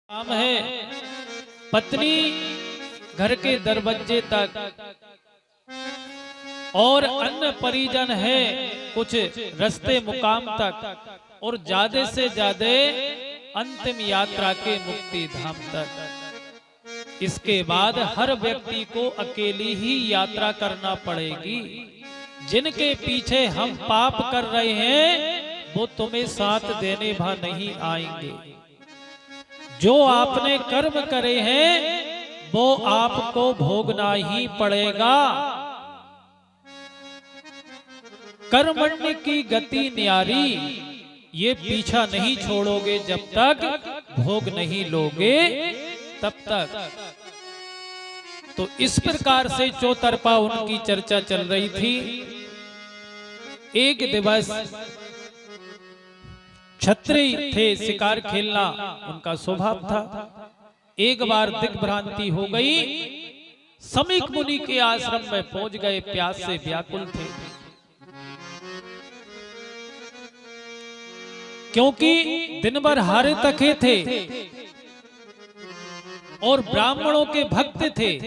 काम है, पत्नी घर के दरवाजे तक और अन्य परिजन है कुछ रास्ते मुकाम तक और ज्यादा से ज्यादा अंतिम यात्रा के मुक्ति धाम तक। इसके बाद हर व्यक्ति को अकेली ही यात्रा करना पड़ेगी। जिनके पीछे हम पाप कर रहे हैं वो तुम्हें साथ देने भा नहीं आएंगे। जो आपने कर्म करे हैं वो आपको भोगना ही पड़ेगा। कर्मण्य की गति न्यारी, ये पीछा नहीं छोड़ोगे जब तक भोग नहीं लोगे तब तक। तो इस प्रकार से चौतरफा उनकी चर्चा चल रही थी। एक दिवस क्षत्रिय थे, शिकार खेलना उनका स्वभाव था। एक बार दिग्भ्रांति हो गई, समीक मुनि के आश्रम में पहुंच गए, प्यास से व्याकुल थे। क्योंकि दिन भर हारे तके थे और ब्राह्मणों के भक्त थे।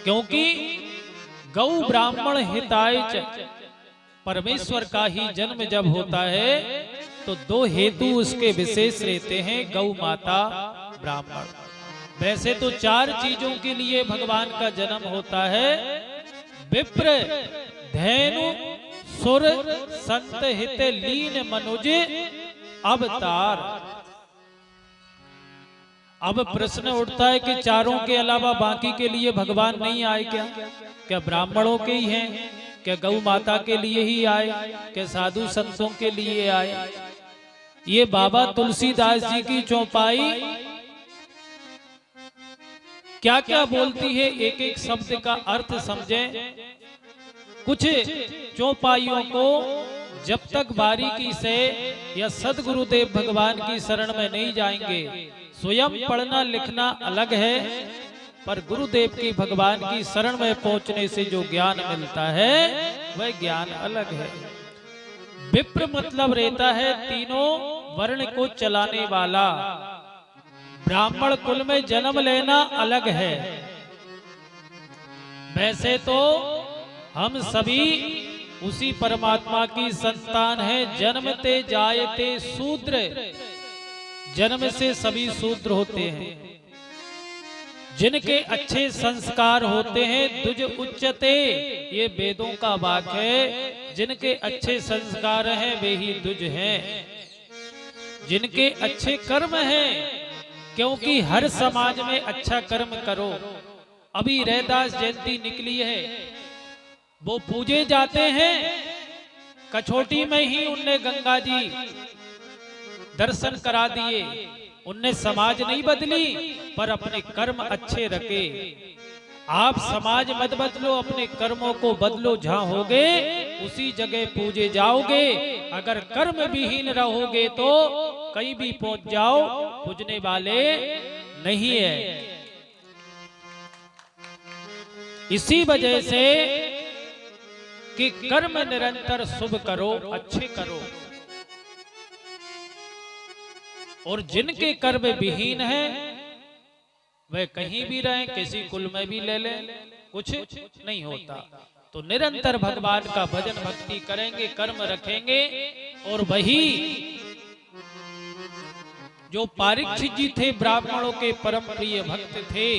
क्योंकि गौ ब्राह्मण हिताय च, परमेश्वर का ही जन्म जब होता है तो दो हेतु उसके विशेष रहते हैं, गौ माता ब्राह्मण। वैसे तो चार चीजों के लिए भगवान का जन्म होता है, विप्र धैनु सुर संत हित लीन मनुज अवतार। अब प्रश्न उठता है कि चारों के अलावा बाकी के लिए भगवान नहीं आए क्या? क्या ब्राह्मणों के ही हैं? क्या गौ माता के लिए ही आए? क्या साधु संतों के लिए आए? ये बाबा तुलसीदास जी की चौपाई क्या क्या बोलती है, एक एक शब्द का अर्थ समझें। कुछ चौपाइयों को जब तक बारीकी से या सदगुरुदेव भगवान की शरण में नहीं जाएंगे, स्वयं पढ़ना लिखना अलग है, पर गुरुदेव की भगवान की शरण में पहुंचने से जो ज्ञान मिलता है वह ज्ञान अलग है। विप्र मतलब रहता है तीनों वर्ण को चलाने वाला। ब्राह्मण कुल में जन्म लेना अलग है। वैसे तो हम सभी उसी परमात्मा की संतान हैं। जन्मते जायते शूद्र, जन्म से सभी शूद्र होते हैं। जिनके अच्छे संस्कार होते हैं दुज उच्चते, ये वेदों का वाक्य है। जिनके अच्छे संस्कार हैं वे ही दुज हैं। जिनके अच्छे कर्म हैं, क्योंकि हर समाज में अच्छा कर्म करो। अभी रैदास जयंती निकली है, वो पूजे जाते हैं। कछोटी में ही उनने गंगा जी दर्शन करा दिए। उनने समाज नहीं बदली पर अपने कर्म अच्छे रखे। आप समाज मत बदलो, अपने कर्मों को बदलो। जहां होगे उसी जगह पूजे जाओगे। अगर कर्म विहीन रहोगे तो कहीं भी पहुंच जाओ, पूजने वाले नहीं है। इसी वजह से कि कर्म निरंतर शुभ करो, अच्छे करो। और जिनके कर्म विहीन हैं वह कहीं भी रहें, किसी कुल में भी ले लें, कुछ नहीं होता। तो निरंतर भगवान का भजन भक्ति करेंगे, कर्म रखेंगे। और वही जो परीक्षित जी थे, ब्राह्मणों के परम प्रिय भक्त थे,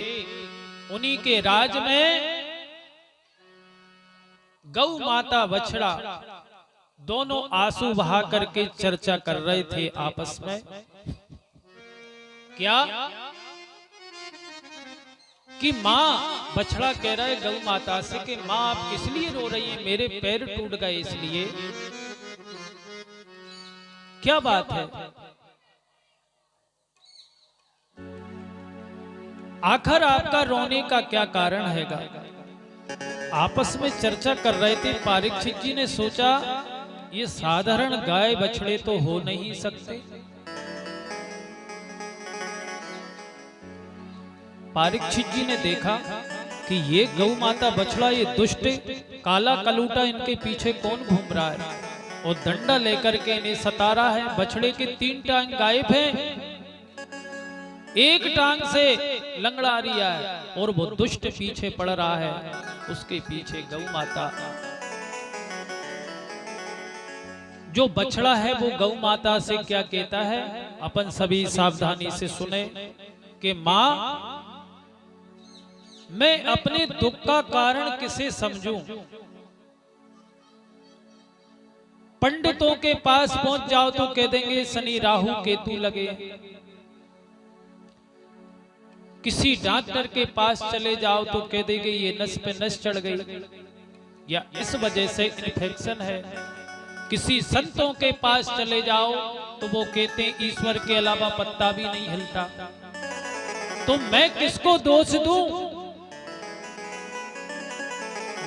उन्हीं के राज में गौ माता बछड़ा दोनों आंसू बहा करके चर्चा कर रहे थे आपस में। क्या कि माँ, बछड़ा कह रहा है गौ माता से कि माँ आप किस लिए रो रही हैं? मेरे पैर टूट गए इसलिए। क्या बात है? आखिर आपका रोने का क्या कारण हैगा? आपस में चर्चा कर रहे थे। परीक्षित जी ने सोचा ये साधारण गाय बछड़े तो हो नहीं सकते। परीक्षित जी ने देखा कि ये गौ माता बछड़ा, ये दुष्ट काला कलूटा इनके पीछे कौन घूम रहा है और डंडा लेकर के इन्हें सता रहा है। बछड़े के 3 टांग गायब हैं एक टांग से लंगड़ा रिया है और वो दुष्ट पीछे पड़ रहा है, उसके पीछे गौ माता। जो बछड़ा है वो गौ माता से क्या कहता है, अपन सभी सावधानी से सुने कि मां, मैं अपने दुख का कारण किसे समझूं? पंडितों के पास पहुंच जाओ तो कह देंगे शनि राहु केतु लगे, किसी डॉक्टर के पास चले जाओ तो कह देंगे ये नस पे नस चढ़ गई या इस वजह से इन्फेक्शन है। किसी संतों के पास चले जाओ तो वो कहते हैं ईश्वर के अलावा पत्ता भी नहीं हिलता। तो मैं किसको दोष दूं?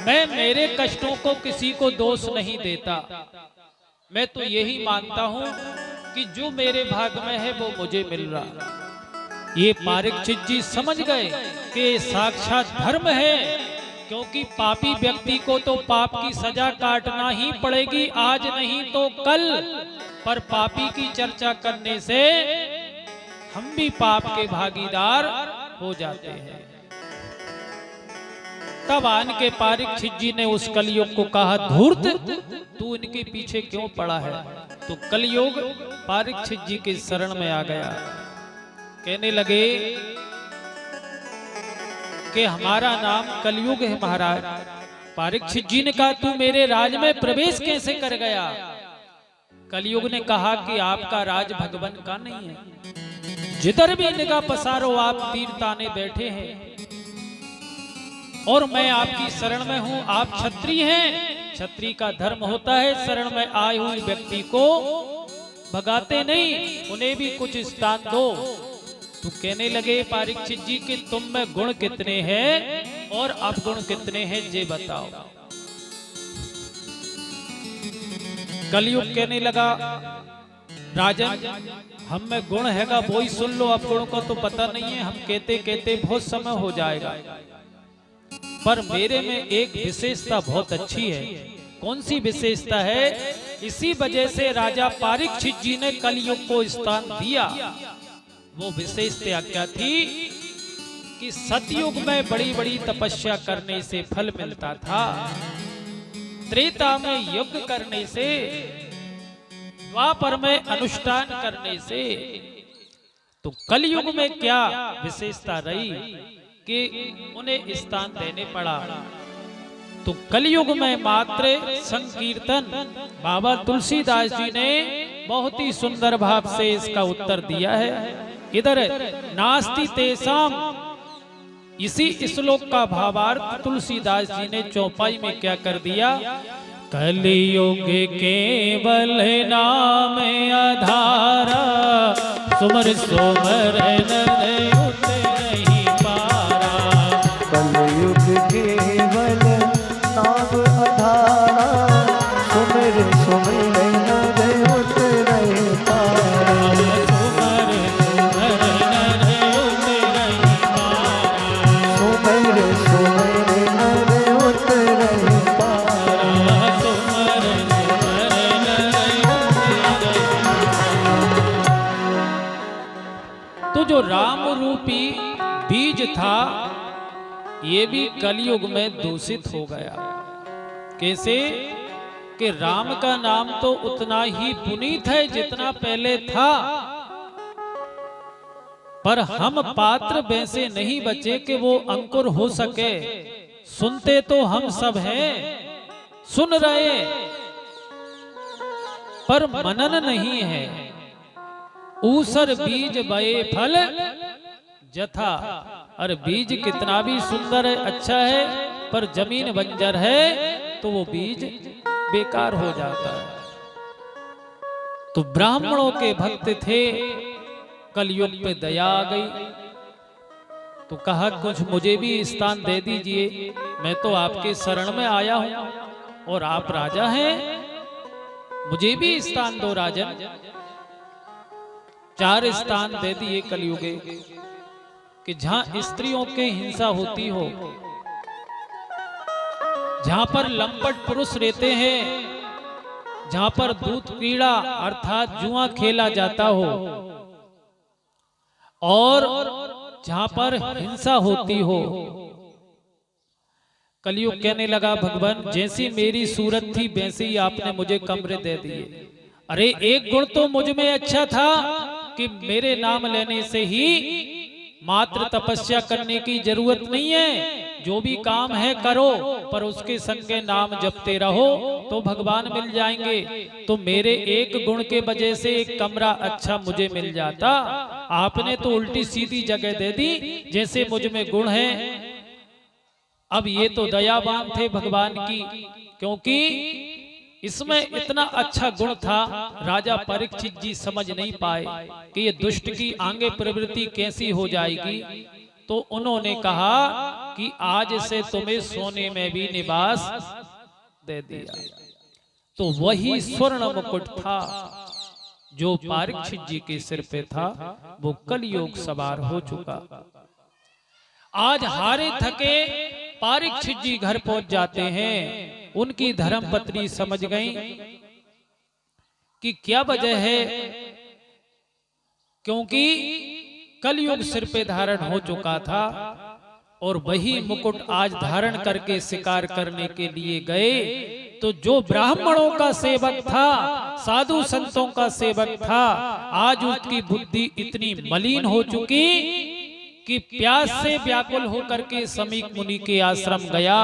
मैं मेरे कष्टों को किसी को दोष नहीं देता। मैं तो यही मानता हूं कि जो मेरे भाग में है वो मुझे मिल रहा। ये परीक्षित जी समझ गए कि साक्षात धर्म है, क्योंकि पापी व्यक्ति को तो पाप की सजा काटना ही पड़ेगी, आज नहीं तो कल। पर पापी की चर्चा करने से हम भी पाप के भागीदार हो जाते हैं। तब आन के परीक्षित जी ने उस कलयुग को कहा, धूर्त, तू इनके पीछे क्यों पड़ा है? तो कलयुग परीक्षित जी के शरण में आ गया। कहने लगे कि हमारा नाम कलयुग है महाराज। परीक्षित जी ने कहा, तू मेरे राज में प्रवेश कैसे कर गया? कलयुग ने कहा कि आपका राज भगवान का नहीं है, जिधर भी निगाह पसारो आप तीर ताने बैठे हैं और मैं आपकी शरण में हूं। आप क्षत्रिय हैं, क्षत्रिय का धर्म होता है शरण में आए हुए व्यक्ति को भगाते नहीं, उन्हें भी कुछ स्थान दो। तो कहने लगे परीक्षित जी कि तुम में गुण कितने हैं और अवगुण कितने हैं ये बताओ। कलयुग कहने लगा, राजन हम में गुण हैगा वो ही सुन लो, अवगुण को तो पता नहीं है, हम कहते कहते बहुत समय हो जाएगा। पर मेरे में एक विशेषता बहुत अच्छी है। कौन सी विशेषता है? इसी वजह से राजा परीक्षित जी ने कलयुग को स्थान दिया। वो विशेषता क्या थी कि सतयुग में बड़ी बड़ी तपस्या करने से फल मिलता था, त्रेता में यज्ञ करने से, द्वापर में अनुष्ठान करने से। तो कलयुग में क्या विशेषता रही कि उन्हें स्थान देने पड़ा? तो कलयुग में मात्र संकीर्तन। बाबा तुलसीदास जी ने बहुत ही सुंदर भाव से इसका उत्तर दिया है। इधर नास्ति तेसाम, इसी श्लोक का भावार्थ तुलसीदास जी ने चौपाई में क्या कर दिया? कलयुग केवल नाम आधारा, सुमर सुमर उत नहीं पारा। कलयुग केवल नाम आधारा, सुमर सुमर उत नहीं पारा। तो जो राम रूपी बीज था ये भी कलयुग में दूषित हो गया। कैसे कि राम का नाम तो उतना ही पुनीत है जितना पहले था, पर हम पात्र वैसे नहीं बचे कि वो अंकुर हो सके। सुनते तो हम सब हैं, सुन रहे, पर मनन नहीं है। ऊसर बीज बये फल जथा। और बीज कितना भी सुंदर है, अच्छा है, पर जमीन बंजर है तो वो बीज बेकार हो जाता है। तो ब्राह्मणों के भक्त थे, कलयुग पे दया आ गई तो कहा कुछ मुझे भी स्थान दे दीजिए, मैं तो आपके शरण में आया हूं और आप राजा हैं, मुझे भी स्थान दो राजन। 4 स्थान दे दिए कलयुगे कि जहां स्त्रियों के हिंसा होती हो, जहां पर लंपट पुरुष रहते हैं, जहां पर दूध क्रीड़ा अर्थात जुआ खेला जाता हो, और जहां पर हिंसा होती हो, कलयुग कहने लगा भगवान जैसी मेरी सूरत थी वैसे ही आपने मुझे कमरे दे दिए। अरे एक गुण तो मुझ में अच्छा था कि मेरे नाम लेने से ही मात्र तपस्या करने की जरूरत नहीं है, जो भी काम है करो पर उसके संगे नाम जपते रहो तो भगवान मिल जाएंगे। तो मेरे एक गुण के वजह से एक कमरा अच्छा मुझे मिल जाता, आपने तो उल्टी सीधी जगह दे दी जैसे मुझ में गुण है। अब ये तो दयावान थे भगवान की, क्योंकि इसमें इतना अच्छा गुण था राजा परीक्षित जी समझ नहीं पाए कि ये दुष्ट की आगे प्रवृत्ति कैसी हो जाएगी। तो उन्होंने कहा कि आज से तुम्हें सोने में भी निवास दे दिया। तो वही स्वर्ण मुकुट था जो परीक्षित जी के सिर पे था, वो कलयुग सवार हो चुका। आज हारे थके परीक्षित जी घर पहुंच जाते हैं। उनकी धर्मपत्नी समझ गई कि क्या वजह है, क्योंकि कलयुग सिर पे धारण हो चुका था और वही मुकुट आज धारण करके शिकार करने के लिए गए। तो जो ब्राह्मणों का सेवक था, साधु संतों का सेवक था, आज उसकी बुद्धि इतनी मलिन हो चुकी कि प्यास से व्याकुल होकर के समीक मुनि के आश्रम गया।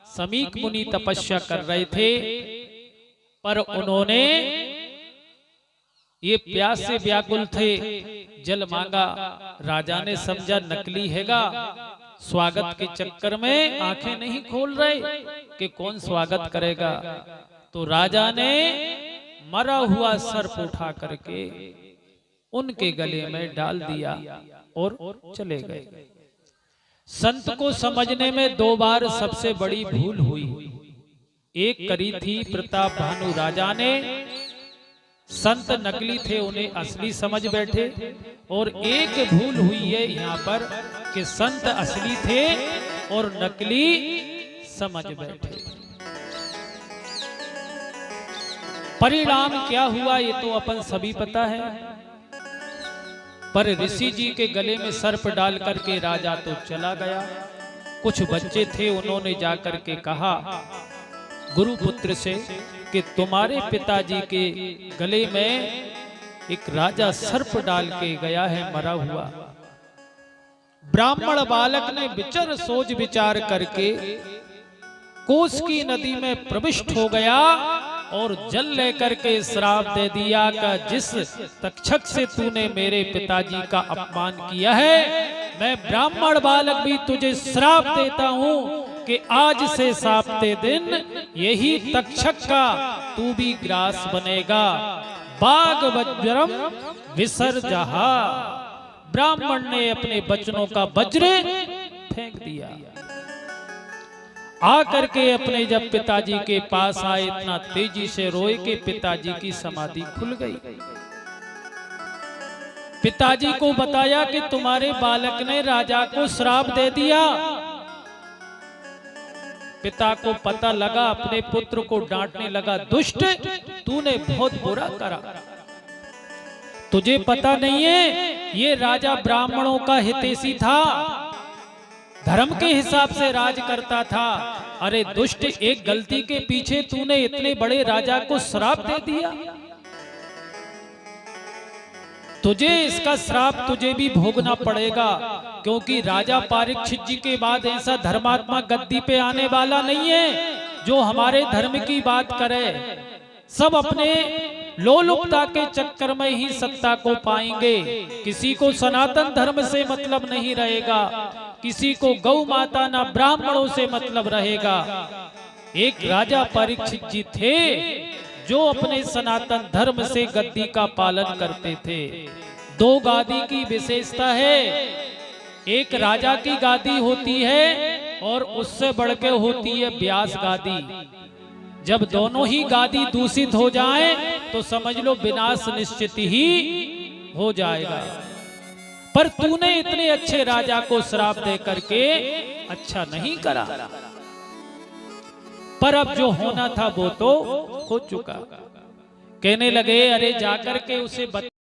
समीक मुनि तपस्या कर रहे थे, पर उन्होंने ये प्यास से व्याकुल थे, जल मांगा। राजा ने समझा नकली हैगा, स्वागत के चक्कर में आंखें नहीं खोल रहे कि कौन स्वागत करेगा। तो राजा ने मरा हुआ सर्प उठा करके उनके गले में डाल दिया और चले गए। संत को समझने में दो बार सबसे बड़ी भूल हुई। एक करी थी प्रताप भानु राजा ने, संत नकली थे उन्हें असली समझ बैठे, और एक भूल हुई है यहाँ पर कि संत असली थे और नकली समझ बैठे। परिणाम क्या हुआ ये तो अपन सभी पता है। पर ऋषि जी के गले में सर्प डाल करके राजा तो चला गया। कुछ बच्चे थे, उन्होंने जाकर के कहा गुरुपुत्र से कि तुम्हारे पिताजी के गले में एक राजा सर्प डाल के गया है मरा हुआ। ब्राह्मण बालक ने विचार सोच विचार करके कोस की नदी में प्रविष्ट हो गया और जल लेकर के श्राप दे दिया कि जिस तक्षक से तूने मेरे पिताजी का अपमान किया है, मैं ब्राह्मण बालक भी तुझे श्राप देता हूँ कि आज से साप्ते दिन यही तक्षक का तू भी ग्रास बनेगा। बाग वज्रम विसर्जहा। ब्राह्मण ने अपने बचनों का वज्र फेंक दिया। आकर के अपने जब पिताजी के पास आए, इतना तेजी से रोए कि पिताजी की समाधि खुल गई। पिताजी को बताया कि तुम्हारे बालक ने राजा को श्राप दे दिया। पिता को पता लगा, अपने पुत्र को डांटने लगा, दुष्ट तूने बहुत बुरा करा, तुझे पता नहीं है ये राजा ब्राह्मणों का हितैषी था, धर्म के हिसाब से राज करता था। अरे दुष्ट, एक गलती के पीछे तूने इतने बड़े राजा को श्राप दे दिया, तुझे इसका श्राप तुझे भी भोगना पड़ेगा, क्योंकि राजा परीक्षित जी के बाद ऐसा धर्मात्मा गद्दी पे आने वाला नहीं है जो हमारे धर्म की बात करे। सब अपने लोलुपता के चक्कर में ही सत्ता को पाएंगे। किसी को सनातन धर्म से मतलब नहीं रहेगा, किसी को गौ माता ना ब्राह्मणों से मतलब रहेगा। एक राजा परीक्षित जी थे जो अपने सनातन धर्म से गद्दी का पालन करते थे। दो गादी की विशेषता है, एक राजा की गादी होती है और उससे बढ़ के होती है व्यास गादी। जब दोनों ही गादी दूषित हो जाएं तो समझ लो विनाश निश्चित ही हो जाएगा। पर तूने इतने अच्छे राजा को श्राप दे करके अच्छा नहीं करा। पर अब जो होना था वो तो हो चुका। कहने लगे अरे जाकर के उसे